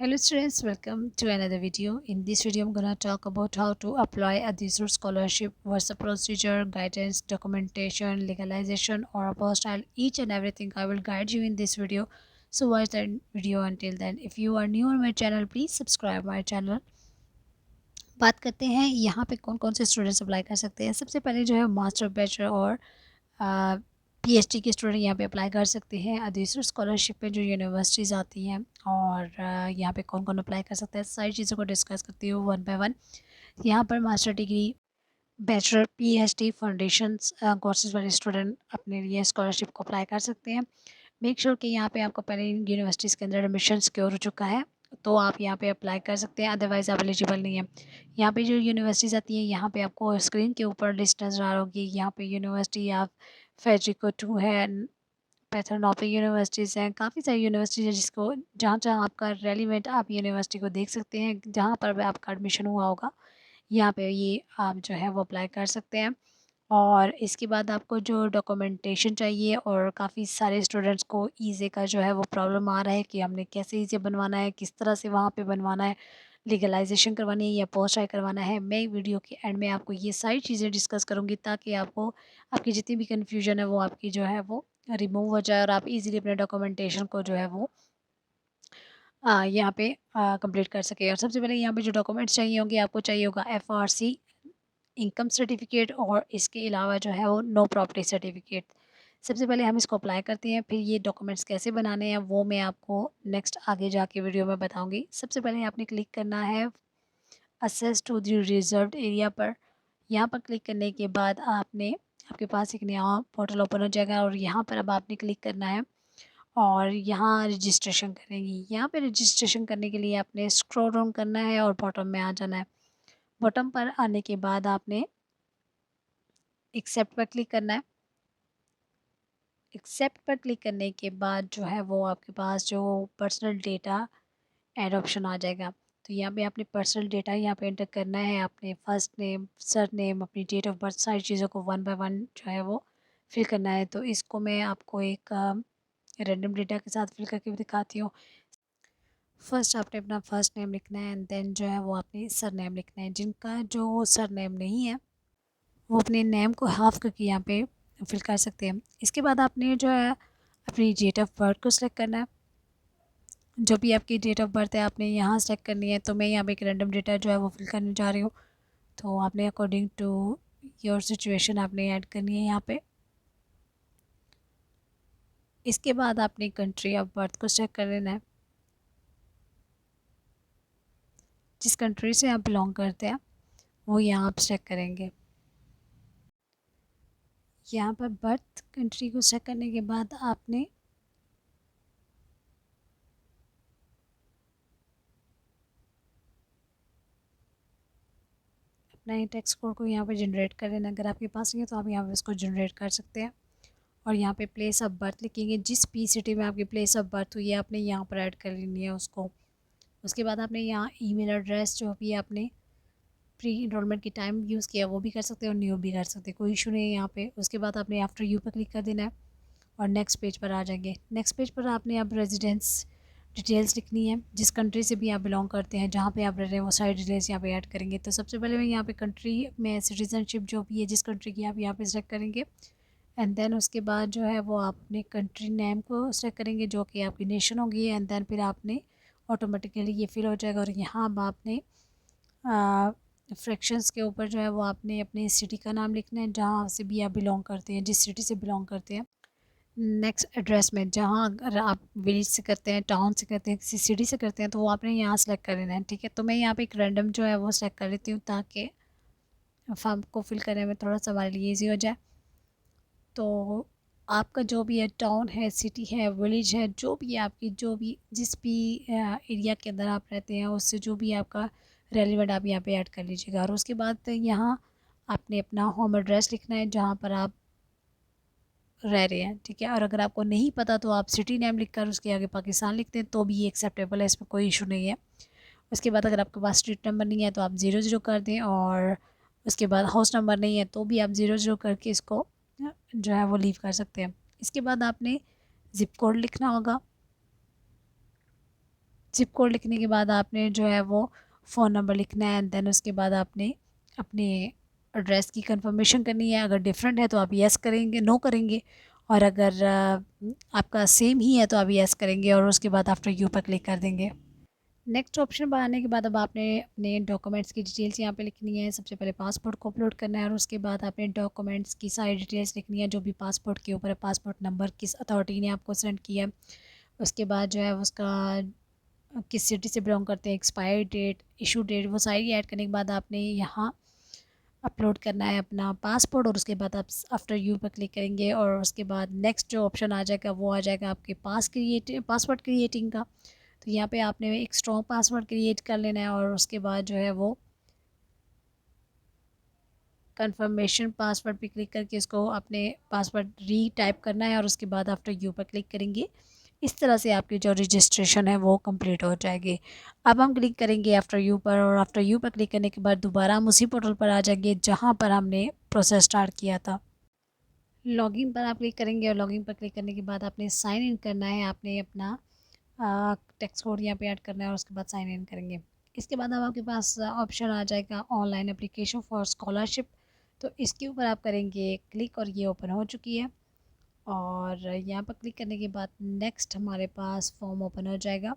Hello students, welcome to another video. In this video, I'm gonna talk about how to apply a resource scholarship, what's the procedure, guidance, documentation, legalization, or apostille, each and everything I will guide you in this video. So watch that video until then. If you are new on my channel, please subscribe my channel. बात करते हैं यहाँ पे कौन कौन से students apply कर सकते हैं। सबसे पहले जो है मास्टर बैचलर और पीएचडी के स्टूडेंट यहाँ पे अप्लाई कर सकते हैं। अदीसर स्कॉलरशिप पे जो यूनिवर्सिटीज़ आती हैं और यहाँ पे कौन कौन अप्लाई कर सकता है, सारी चीज़ों को डिस्कस करती हूँ वन बाय वन। यहाँ पर master degree, bachelor, PhD, foundations courses वाले स्टूडेंट अपने लिए स्कॉलरशिप को अप्लाई कर सकते हैं। मेक श्योर कि यहाँ पे आपका पहले यूनिवर्सिटीज़ के अंदर एडमिशन सिक्योर हो चुका है, तो आप यहाँ पे अप्लाई कर सकते हैं, अदरवाइज़ आप एलिजिबल नहीं है। यहाँ पे जो यूनिवर्सिटीज़ आती हैं, यहाँ पे आपको स्क्रीन के ऊपर लिस्ट नज़र आ रही होगी। यहाँ पे यूनिवर्सिटी ऑफ फेडरिको टू है, पैथरनॉपी यूनिवर्सिटीज़ हैं, काफ़ी सारी यूनिवर्सिटीज़ हैं जिसको जहाँ जहाँ आपका रेलिवेंट आप यूनिवर्सिटी को देख सकते हैं, जहाँ पर भी आपका एडमिशन हुआ होगा यहाँ पे ये आप जो है वो अप्लाई कर सकते हैं। और इसके बाद आपको जो डॉक्यूमेंटेशन चाहिए, और काफ़ी सारे स्टूडेंट्स को ईज़े का जो है वो प्रॉब्लम आ रहा है कि हमने कैसे ईज़े बनवाना है, किस तरह से वहाँ पे बनवाना है, लीगलाइजेशन करवानी है या पोस्ट आई करवाना है। मैं वीडियो के एंड में आपको ये सारी चीज़ें डिस्कस करूँगी ताकि आपको आपकी जितनी भी कन्फ्यूजन है वो आपकी जो है वो रिमूव हो जाए और आप इजीली अपने डॉक्यूमेंटेशन को जो है वो यहाँ पे कंप्लीट कर सकें। और सबसे पहले यहाँ पे जो डॉक्यूमेंट्स चाहिए होंगे, आपको चाहिए होगा एफआरसी, इनकम सर्टिफिकेट, और इसके अलावा जो है वो नो प्रॉपर्टी सर्टिफिकेट। सबसे पहले हम इसको अप्लाई करते हैं, फिर ये डॉक्यूमेंट्स कैसे बनाने हैं वो मैं आपको नेक्स्ट आगे जाके वीडियो में बताऊंगी। सबसे पहले आपने क्लिक करना है access to the reserved area पर। यहाँ पर क्लिक करने के बाद आपने आपके पास एक नया पोर्टल ओपन हो जाएगा और यहाँ पर अब आपने क्लिक करना है और यहाँ रजिस्ट्रेशन करेंगी। यहाँ पे रजिस्ट्रेशन करने के लिए आपने स्क्रॉल डाउन करना है और बॉटम में आ जाना है। बॉटम पर आने के बाद आपने एक्सेप्ट पर क्लिक करना है। एक्सेप्ट पर क्लिक करने के बाद जो है वो आपके पास जो पर्सनल डेटा ऐड ऑप्शन आ जाएगा। तो यहाँ पे आपने पर्सनल डेटा यहाँ पे एंटर करना है, अपने फर्स्ट नेम, सर नेम, अपनी डेट ऑफ बर्थ, सारी चीज़ों को वन बाय वन जो है वो फिल करना है। तो इसको मैं आपको एक रैंडम डेटा के साथ फिल करके भी दिखाती हूँ। फर्स्ट आपने अपना फर्स्ट नेम लिखना है एंड देन जो है वो आपने सर नेम लिखना है। जिनका जो सर नेम नहीं है वो अपने नेम को हाफ करके यहाँ पे फिल कर सकते हैं। इसके बाद आपने जो है अपनी डेट ऑफ बर्थ को सिलेक्ट करना है। जो भी आपकी डेट ऑफ बर्थ है आपने यहाँ सेलेक्ट करनी है। तो मैं यहाँ पे एक रैंडम डेटा जो है वो फिल करने जा रही हूँ। तो आपने अकॉर्डिंग टू योर सिचुएशन आपने ऐड करनी है यहाँ पे। इसके बाद आपने कंट्री ऑफ बर्थ को सेलेक्ट कर लेना है। जिस कंट्री से आप बिलोंग करते हैं वो यहाँ आप सेलेक्ट करेंगे। यहाँ पर बर्थ कंट्री को सेलेक्ट करने के बाद आपने अपना ही टेक्स्ट कोड को यहाँ पे जनरेट कर लेना। अगर आपके पास नहीं है तो आप यहाँ पे इसको जनरेट कर सकते हैं। और यहाँ पे प्लेस ऑफ बर्थ लिखेंगे, जिस पी सिटी में आपकी प्लेस ऑफ बर्थ हुई है आपने यहाँ पर ऐड कर लेनी है उसको। उसके बाद आपने यहाँ ईमेल एड्रेस जो भी आपने प्री इनरोलमेंट के टाइम यूज़ किया वो भी कर सकते हैं और न्यू भी कर सकते हैं, कोई इशू नहीं है यहाँ पे। उसके बाद आपने आफ्टर यू पर क्लिक कर देना है और नेक्स्ट पेज पर आ जाएंगे। नेक्स्ट पेज पर आपने अब रेजिडेंस डिटेल्स लिखनी है, जिस कंट्री से भी आप बिलोंग करते हैं, जहाँ पे आप रह रहे हैं वो सारी डिटेल्स यहाँ पे ऐड करेंगे। तो सबसे पहले मैं यहाँ पे कंट्री में सिटीजनशिप जो भी है जिस कंट्री की आप यहाँ पे सेलेक्ट करेंगे एंड देन उसके बाद जो है वो आपने कंट्री नेम को सेलेक्ट करेंगे जो कि आपकी नेशन होगी एंड देन फिर आपने ऑटोमेटिकली ये फिल हो जाएगा। और यहाँ अब आपने फ्रैक्शंस के ऊपर जो है वो आपने अपनी सिटी का नाम लिखना है जहाँ से भी आप बिलोंग करते हैं, जिस सिटी से बिलोंग करते हैं। नेक्स्ट एड्रेस में जहाँ अगर आप विलेज से करते हैं, टाउन से करते हैं, किसी सिटी से करते हैं तो वो आपने यहाँ सेलेक्ट कर लेना है। ठीक है, तो मैं यहाँ पे एक रैंडम जो है वो सेलेक्ट कर लेती हूँ ताकि फॉर्म को फिल करने में थोड़ा सा हमारे लिए ईजी हो जाए। तो आपका जो भी है, टाउन है, सिटी है, विलेज है, जो भी है आपकी जो भी जिस भी एरिया के अंदर आप रहते हैं उससे जो भी आपका रेलिवेंट आप यहाँ पे ऐड कर लीजिएगा। और उसके बाद यहाँ आपने अपना होम एड्रेस लिखना है जहाँ पर आप रह रहे हैं। ठीक है, और अगर आपको नहीं पता तो आप सिटी नेम लिखकर उसके आगे पाकिस्तान लिखते हैं तो भी ये एक्सेप्टेबल है, इसमें कोई इशू नहीं है। उसके बाद अगर आपके पास स्ट्रीट नंबर नहीं है तो आप 0 0 कर दें, और उसके बाद हाउस नंबर नहीं है तो भी आप 0 0 करके इसको जो है वो लीव कर सकते हैं। इसके बाद आपने ज़िप कोड लिखना होगा। ज़िप कोड लिखने के बाद आपने जो है वो फ़ोन नंबर लिखना है, एंड देन उसके बाद आपने अपने एड्रेस की कंफर्मेशन करनी है। अगर डिफरेंट है तो आप येस करेंगे, नो करेंगे, और अगर आपका सेम ही है तो आप येस करेंगे और उसके बाद आफ्टर यू पर क्लिक कर देंगे। नेक्स्ट ऑप्शन पर आने के बाद अब आपने अपने डॉक्यूमेंट्स की डिटेल्स यहाँ पे लिखनी है। सबसे पहले पासपोर्ट को अपलोड करना है और उसके बाद आपने डॉक्यूमेंट्स की सारी डिटेल्स लिखनी है जो भी पासपोर्ट के ऊपर है, पासपोर्ट नंबर, किस अथॉरिटी ने आपको सेंड किया है, उसके बाद जो है उसका किस सिटी से बिलोंग करते हैं, एक्सपायरी डेट, इशू डेट, वो सारी ऐड करने के बाद आपने यहाँ अपलोड करना है अपना पासपोर्ट, और उसके बाद आप आफ्टर यू पर क्लिक करेंगे और उसके बाद नेक्स्ट जो ऑप्शन आ जाएगा वो आ जाएगा आपके पासवर्ड क्रिएटिंग का। तो यहाँ पे आपने एक स्ट्रॉन्ग पासवर्ड क्रिएट कर लेना है और उसके बाद जो है वो कंफर्मेशन पासवर्ड पे क्लिक करके इसको अपने पासवर्ड रीटाइप करना है और उसके बाद आफ्टर यू पर क्लिक करेंगे। इस तरह से आपकी जो रजिस्ट्रेशन है वो कंप्लीट हो जाएगी। अब हम क्लिक करेंगे आफ्टर यू पर, और आफ्टर यू पर क्लिक करने के बाद दोबारा हम उसी पोर्टल पर आ जाएंगे जहाँ पर हमने प्रोसेस स्टार्ट किया था। लॉगिन पर आप क्लिक करेंगे और लॉगिन पर क्लिक करने के बाद आपने साइन इन करना है, आपने अपना टेक्स्ट कोड यहाँ पे ऐड करना है और उसके बाद साइन इन करेंगे। इसके बाद अब आपके पास ऑप्शन आ जाएगा ऑनलाइन एप्लीकेशन फॉर स्कॉलरशिप, तो इसके ऊपर आप करेंगे क्लिक और ये ओपन हो चुकी है। और यहाँ पर क्लिक करने के बाद नेक्स्ट हमारे पास फॉर्म ओपन हो जाएगा।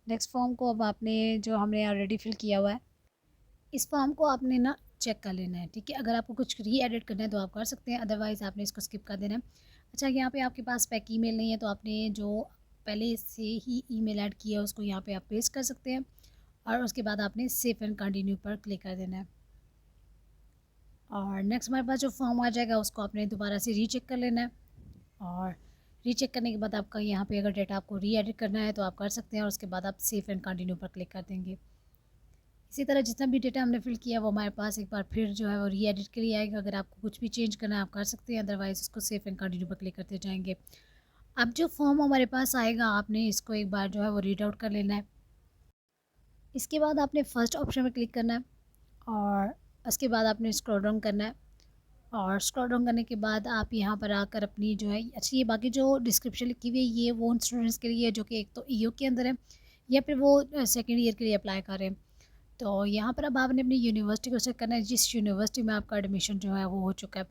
नेक्स्ट फॉर्म को अब आपने जो हमने ऑलरेडी फिल किया हुआ है, इस फॉर्म को आपने ना चेक कर लेना है, ठीक है। अगर आपको कुछ री एडिट करना है तो आप कर सकते हैं, अदरवाइज़ आपने इसको स्किप कर देना है। अच्छा, यहाँ पे आपके पास पैक ईमेल नहीं है तो आपने जो पहले से ही ईमेल ऐड किया है उसको यहाँ पे आप पेस्ट कर सकते हैं और उसके बाद आपने सेव एंड कंटिन्यू पर क्लिक कर देना है। और नेक्स्ट हमारे पास जो फॉर्म आ जाएगा उसको आपने दोबारा से रीचेक कर लेना है, और रीचेक करने के बाद आपका यहाँ पे अगर डेटा आपको री एडिट करना है तो आप कर सकते हैं और उसके बाद आप सेव एंड कंटिन्यू पर क्लिक कर देंगे। इसी तरह जितना भी डेटा हमने फिल किया वो हमारे पास एक बार फिर जो है वो री एडिट के लिए आएगा। अगर आपको कुछ भी चेंज करना है आप कर सकते हैं, अदरवाइज़ उसको सेव एंड कंटिन्यू पर क्लिक करते जाएंगे। अब जो फॉर्म हमारे पास आएगा आपने इसको एक बार जो है वो रीड आउट कर लेना है। इसके बाद आपने फर्स्ट ऑप्शन पर क्लिक करना है और उसके बाद आपने स्क्रॉल डाउन करना है, और स्क्रॉल डाउन करने के बाद आप यहाँ पर आकर अपनी जो है, अच्छा ये बाकी जो डिस्क्रिप्शन लिखी हुई है ये वो उन स्टूडेंट्स के लिए है जो कि एक तो ईओ के अंदर है या फिर वो सेकेंड ईयर के लिए अप्लाई कर रहे हैं। तो यहाँ पर अब आपने अपनी यूनिवर्सिटी को चेक करना है जिस यूनिवर्सिटी में आपका एडमिशन जो है वो हो चुका है।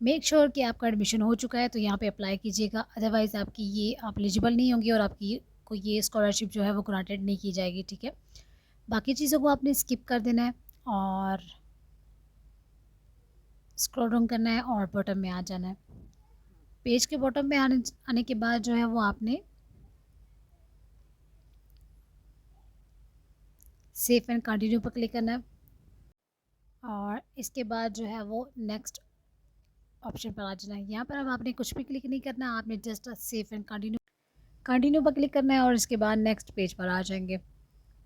मेक श्योर कि आपका एडमिशन हो चुका है तो यहाँ पे अप्लाई कीजिएगा, अदरवाइज़ आपकी ये आप एलिजिबल नहीं होंगे और आपकी को ये स्कॉलरशिप जो है वो ग्रांटेड नहीं की जाएगी, ठीक है। बाकी चीज़ों को आपने स्किप कर देना है और स्क्रॉल डाउन करना है और बॉटम में आ जाना है। पेज के बॉटम में आने के बाद जो है वो आपने सेव एंड कंटिन्यू पर क्लिक करना है और इसके बाद जो है वो नेक्स्ट ऑप्शन पर आ जाना है। यहाँ पर अब आपने कुछ भी क्लिक नहीं करना, आपने जस्ट सेव एंड कंटिन्यू पर क्लिक करना है और इसके बाद नेक्स्ट पेज पर आ जाएंगे।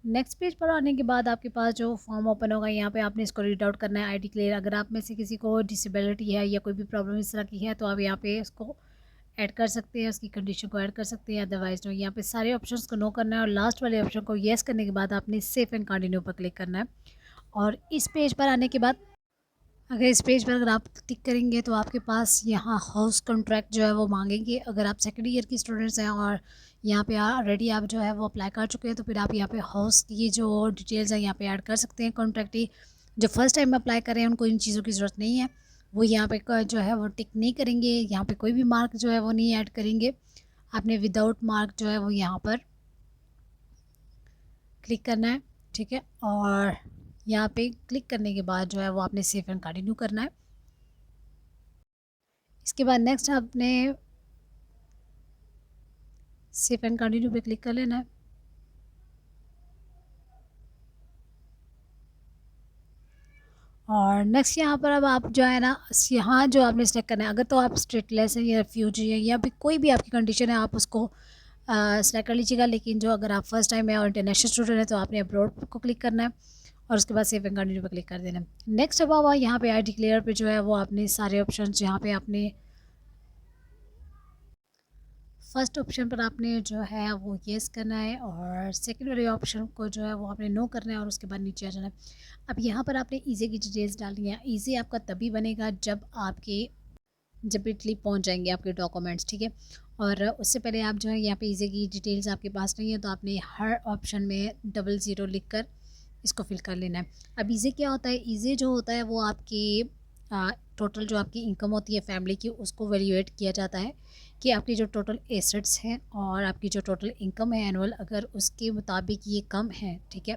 नेक्स्ट पेज पर आने के बाद आपके पास जो फॉर्म ओपन होगा यहाँ पे आपने इसको रीड आउट करना है, आई डिक्लेयर। अगर आप में से किसी को डिसेबिलिटी है या कोई भी प्रॉब्लम इस तरह की है तो आप यहाँ पे इसको ऐड कर सकते हैं, उसकी कंडीशन को ऐड कर सकते हैं, अदरवाइज नो। यहाँ पे सारे ऑप्शंस को नो करना है और लास्ट वाले ऑप्शन को येस करने के बाद आपने सेव एंड कंटिन्यू पर क्लिक करना है। और इस पेज पर आने के बाद अगर इस पेज पर अगर आप टिक करेंगे तो आपके पास यहाँ हाउस कॉन्ट्रैक्ट जो है वो मांगेंगे। अगर आप सेकेंड ईयर की स्टूडेंट्स हैं और यहाँ पे ऑलरेडी आप जो है वो अप्लाई कर चुके हैं तो फिर आप यहाँ पे हाउस की जो डिटेल्स हैं यहाँ पे ऐड कर सकते हैं। कॉन्ट्रैक्ट ही जो फर्स्ट टाइम अप्लाई कर रहे हैं उनको इन चीज़ों की ज़रूरत नहीं है, वो यहाँ पे जो है वो टिक नहीं करेंगे, यहाँ पे कोई भी मार्क जो है वो नहीं ऐड करेंगे। आपने विदाउट मार्क जो है वो यहाँ पर क्लिक करना है, ठीक है। और यहाँ पे क्लिक करने के बाद जो है वो आपने सेव एंड कंटिन्यू करना है। इसके बाद नेक्स्ट आपने सेव एंड कंटिन्यू पे क्लिक कर लेना है। और नेक्स्ट यहाँ पर अब आप जो है ना यहाँ जो आपने सेलेक्ट करना है, अगर तो आप स्टेटलेस हैं या रेफ्यूजी हैं या फिर कोई भी आपकी कंडीशन है आप उसको सेलेक्ट कर लीजिएगा। लेकिन जो अगर आप फर्स्ट टाइम है और इंटरनेशनल स्टूडेंट है तो आपने अब्रॉड को क्लिक करना है और उसके बाद सेव एंड कंटिन्यू पर क्लिक कर देना है। नेक्स्ट अब आप यहाँ पे आई डिक्लेयर पे जो है वो आपने सारे ऑप्शन यहाँ पे आपने फर्स्ट ऑप्शन पर आपने जो है वो येस करना है और सेकंड वाले ऑप्शन को जो है वो आपने नो करना है और उसके बाद नीचे आ जाना है। अब यहाँ पर आपने ईज़ी की डिटेल्स डालनी है। ईज़ी आपका तभी बनेगा जब इटली पहुँच जाएंगे आपके डॉक्यूमेंट्स, ठीक है। और उससे पहले आप जो है यहाँ पे ईज़ी की डिटेल्स आपके पास नहीं है तो आपने हर ऑप्शन में 00 लिख कर इसको फिल कर लेना है। अब ईज़ी क्या होता है, ईज़ी जो होता है वो आपकी टोटल जो आपकी इनकम होती है फैमिली की उसको वैल्यूएट किया जाता है कि आपकी जो टोटल एसेट्स हैं और आपकी जो टोटल इनकम है एनुअल, अगर उसके मुताबिक ये कम है, ठीक है,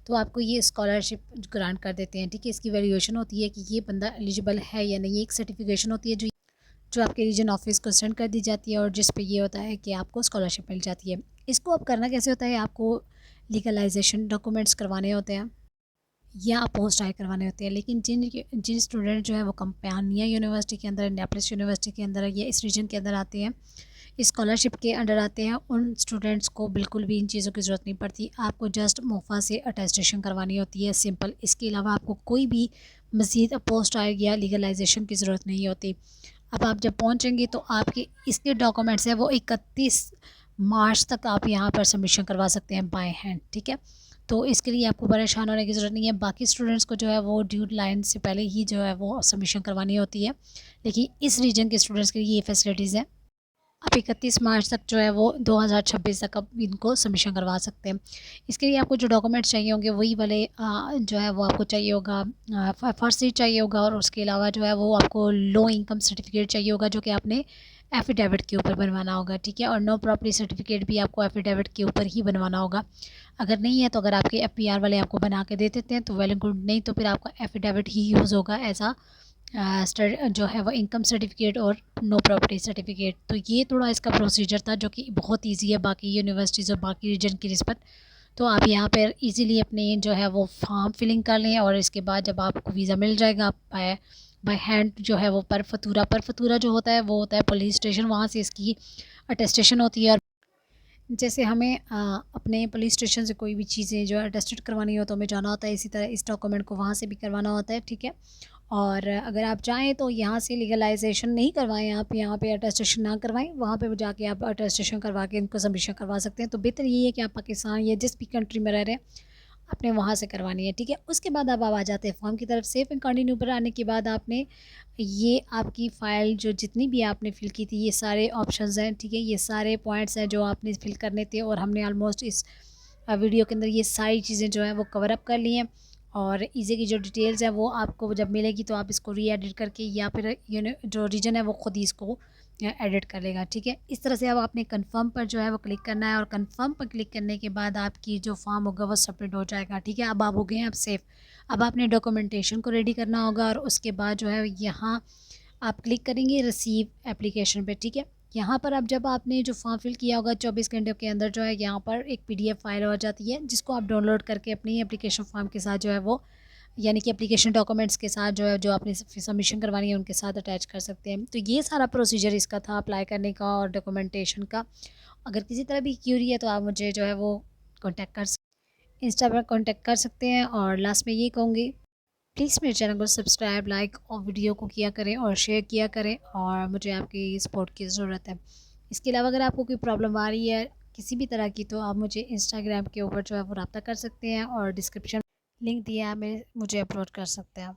तो आपको ये स्कॉलरशिप ग्रांट कर देते हैं। ठीक है, इसकी वैल्यूएशन होती है कि ये बंदा एलिजिबल है या नहीं। एक सर्टिफिकेशन होती है जो आपके रीजन ऑफिस को सेंड कर दी जाती है और जिस पे ये होता है कि आपको स्कॉलरशिप मिल जाती है। इसको अब करना कैसे होता है, आपको लीगलाइजेशन डॉक्यूमेंट्स करवाने होते हैं या पोस्ट हाई करवाने होते हैं। लेकिन जिन स्टूडेंट जो है वो कंपानिया यूनिवर्सिटी के अंदर, नेपलिस यूनिवर्सिटी के अंदर या इस रीजन के अंदर आते हैं, स्कॉलरशिप के अंडर आते हैं, उन स्टूडेंट्स को बिल्कुल भी इन चीज़ों की ज़रूरत नहीं पड़ती। आपको जस्ट मोफा से अटेस्टेशन करवानी होती है, सिंपल। इसके अलावा आपको कोई भी मज़ीद पोस्ट हाई या लीगलाइजेशन की ज़रूरत नहीं होती। अब आप जब पहुँचेंगे तो आपके इसके डॉक्यूमेंट्स हैं वो 31 मार्च तक आप यहाँ पर सबमिशन करवा सकते हैं बाय हैंड। ठीक है, तो इसके लिए आपको परेशान होने की ज़रूरत नहीं है। बाकी स्टूडेंट्स को जो है वो ड्यू लाइन से पहले ही जो है वो सबमिशन करवानी होती है, लेकिन इस रीजन के स्टूडेंट्स के लिए ये फैसिलिटीज़ हैं। आप 31 मार्च तक जो है वो 2026 तक आप इनको सबमिशन करवा सकते हैं। इसके लिए आपको जो डॉक्यूमेंट्स चाहिए होंगे वही वाले जो है वो आपको चाहिए होगा, फर्स्ट चाहिए होगा, और उसके अलावा जो है वो आपको लो इनकम सर्टिफिकेट चाहिए होगा जो कि आपने एफिडेविट के ऊपर बनवाना होगा। ठीक है, और नो प्रॉपर्टी सर्टिफिकेट भी आपको एफिडेविट के ऊपर ही बनवाना होगा। अगर नहीं है तो अगर आपके एफपीआर वाले आपको बना के दे देते हैं तो वेल एंड गुड, नहीं तो फिर आपका एफिडेविट ही यूज़ होगा एज आ जो है वो इनकम सर्टिफिकेट और नो प्रॉपर्टी सर्टिफिकेट। तो ये थोड़ा इसका प्रोसीजर था जो कि बहुत इजी है बाकी यूनिवर्सिटीज़ और बाकी रीजन की निस्बत। तो आप यहाँ पर इजीली अपने जो है वो फॉर्म फिलिंग कर लें और इसके बाद जब आपको वीज़ा मिल जाएगा आप बाय हैंड जो है वो पर फतूरा जो होता है वो होता है पुलिस स्टेशन, वहाँ से इसकी अटेस्टेशन होती है। और जैसे हमें अपने पुलिस स्टेशन से कोई भी चीज़ें जो है अटेस्टेड करवानी हो तो हमें जाना होता है, इसी तरह इस डॉक्यूमेंट को वहाँ से भी करवाना होता है। ठीक है, और अगर आप चाहें तो यहाँ से लीगलाइजेशन नहीं करवाएं, आप यहाँ पे अटेस्टेशन ना करवाएं, वहाँ पे जाके आप अटेस्टेशन करवा के इनको सबमिशन करवा सकते हैं। तो बेहतर यही है कि आप पाकिस्तान या जिस भी कंट्री में रह रहे हैं आपने वहाँ से करवानी है। ठीक है, उसके बाद अब आप आ जाते हैं फॉर्म की तरफ। सेफ एंड कंटिन्यू पर आने के बाद आपने ये आपकी फ़ाइल जो जितनी भी आपने फ़िल की थी, ये सारे ऑप्शंस हैं। ठीक है, ये सारे पॉइंट्स हैं जो आपने फ़िल करने थे और हमने ऑलमोस्ट इस वीडियो के अंदर ये सारी चीज़ें जो हैं वो कवर अप कर ली हैं। और ईज़ी की जो डिटेल्स है वो आपको जब मिलेगी तो आप इसको री एडिट करके या फिर जो रीजन है वो ख़ुद ही इसको एडिट कर लेगा। ठीक है, इस तरह से अब आपने कंफर्म पर जो है वो क्लिक करना है और कंफर्म पर क्लिक करने के बाद आपकी जो फॉर्म होगा वो सबमिट हो जाएगा। ठीक है, अब आप हो गए हैं अब सेफ़। अब आपने डॉक्यूमेंटेशन को रेडी करना होगा और उसके बाद जो है यहाँ आप क्लिक करेंगे रिसीव एप्लीकेशन पे। ठीक है, यहाँ पर अब जब आपने जो फॉर्म फिल किया होगा 24 घंटे के अंदर जो है यहाँ पर एक पीडीएफ फाइल हो जाती है जिसको आप डाउनलोड करके अपनी एप्लीकेशन फॉर्म के साथ जो है वो, यानी कि एप्लीकेशन डॉक्यूमेंट्स के साथ जो है जो आपने सबमिशन करवानी है उनके साथ अटैच कर सकते हैं। तो ये सारा प्रोसीजर इसका था अप्लाई करने का और डॉक्यूमेंटेशन का। अगर किसी तरह भी क्यूरी है तो आप मुझे जो है वो कॉन्टैक्ट कर इंस्टा पर कॉन्टैक्ट कर सकते हैं। और लास्ट में ये कहूँगी, प्लीज़ मेरे चैनल को सब्सक्राइब, लाइक और वीडियो को किया करें और शेयर किया करें, और मुझे आपकी सपोर्ट की ज़रूरत है। इसके अलावा अगर आपको कोई प्रॉब्लम आ रही है किसी भी तरह की तो आप मुझे इंस्टाग्राम के ऊपर जो है वो रब्ता कर सकते हैं और डिस्क्रिप्शन लिंक दिया है, मुझे अपलोड कर सकते हैं आप।